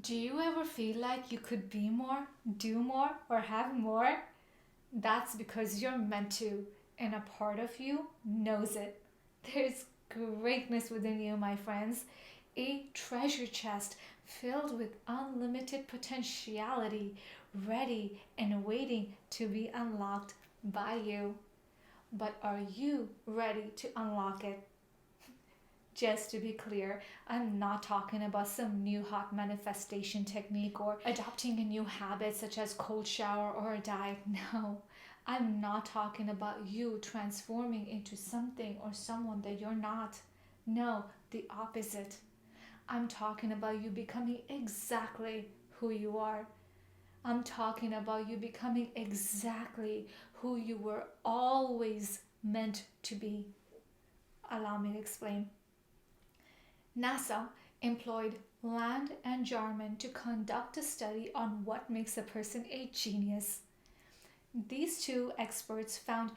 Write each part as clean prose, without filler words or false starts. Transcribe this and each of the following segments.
Do you ever feel like you could be more, do more, or have more? That's because you're meant to, and a part of you knows it. There's greatness within you, my friends. A treasure chest filled with unlimited potentiality, ready and waiting to be unlocked by you. But are you ready to unlock it? Just to be clear, I'm not talking about some new hot manifestation technique or adopting a new habit such as cold shower or a diet. No, I'm not talking about you transforming into something or someone that you're not. No, the opposite. I'm talking about you becoming exactly who you are. I'm talking about you becoming exactly who you were always meant to be. Allow me to explain. NASA employed Land and Jarman to conduct a study on what makes a person a genius. These two experts found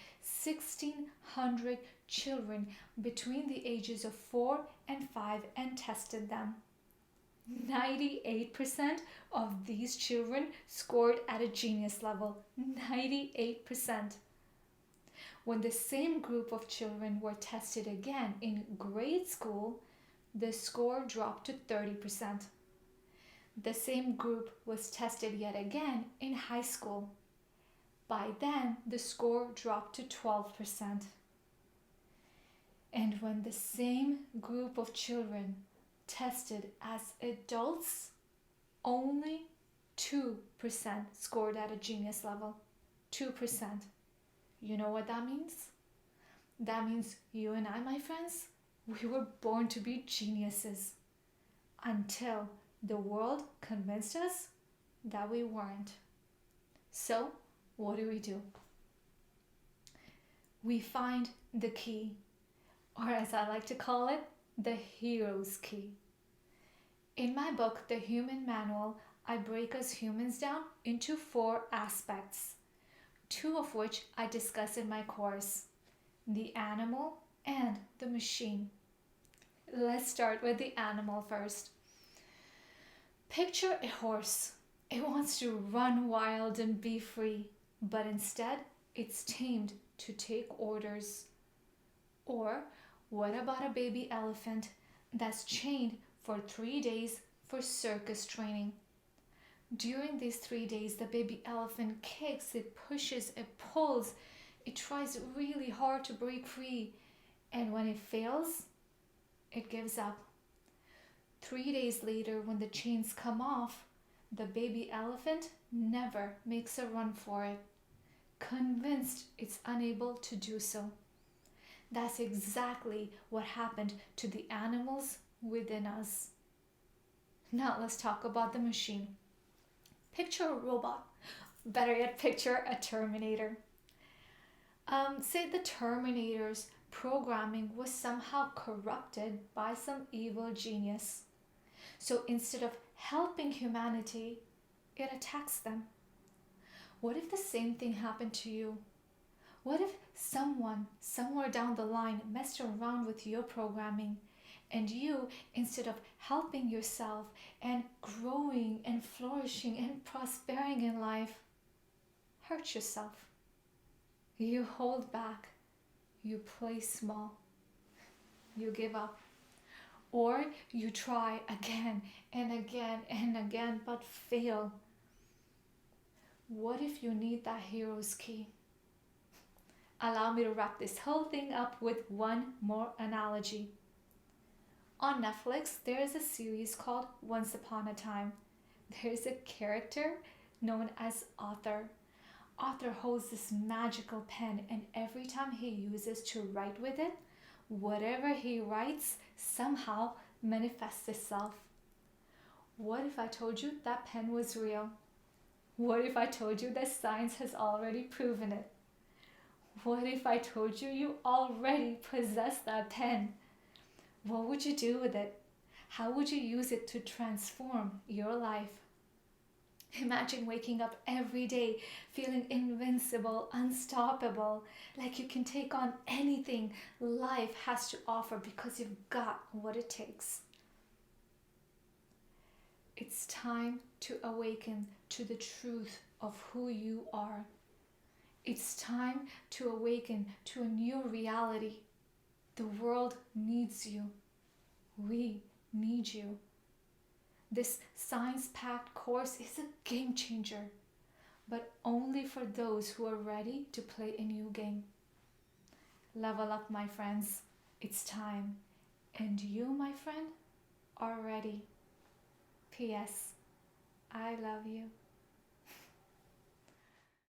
1,600 children between the ages of 4 and 5 and tested them. 98% of these children scored at a genius level. 98%. When the same group of children were tested again in grade school, the score dropped to 30%. The same group was tested yet again in high school. By then, the score dropped to 12%. And when the same group of children tested as adults, only 2% scored at a genius level. 2%. You know what that means? That means you and I, my friends, we were born to be geniuses until the world convinced us that we weren't. So, what do? We find the key, or as I like to call it, the hero's key. In my book, The Human Manual, I break us humans down into 4 aspects, 2 of which I discuss in my course: the animal and the machine. Let's start with the animal first. Picture a horse. It wants to run wild and be free, but instead it's tamed to take orders. Or what about a baby elephant that's chained for 3 days for circus training? During these 3 days, the baby elephant kicks, it pushes, it pulls, it tries really hard to break free, and when it fails, it gives up. 3 days later, when the chains come off, the baby elephant never makes a run for it, convinced it's unable to do so. That's exactly what happened to the animals within us. Now let's talk about the machine. Picture a robot. Better yet, picture a Terminator. Say the Terminator's programming was somehow corrupted by some evil genius. So instead of helping humanity, it attacks them. What if the same thing happened to you? What if someone somewhere down the line messed around with your programming, and you, instead of helping yourself and growing and flourishing and prospering in life, hurt yourself? You hold back, you play small, you give up, or you try again and again and again but fail. What if you need that hero's key? Allow me to wrap this whole thing up with one more analogy. On Netflix, there is a series called Once Upon a Time. There's a character known as Arthur. Arthur holds this magical pen, and every time he uses to write with it, whatever he writes somehow manifests itself. What if I told you that pen was real? What if I told you that science has already proven it? What if I told you you already possess that pen? What would you do with it? How would you use it to transform your life? Imagine waking up every day feeling invincible, unstoppable, like you can take on anything life has to offer because you've got what it takes. It's time to awaken to the truth of who you are. It's time to awaken to a new reality. The world needs you. We need you. This science-packed course is a game changer, but only for those who are ready to play a new game. Level up, my friends. It's time. And you, my friend, are ready. P.S. I love you.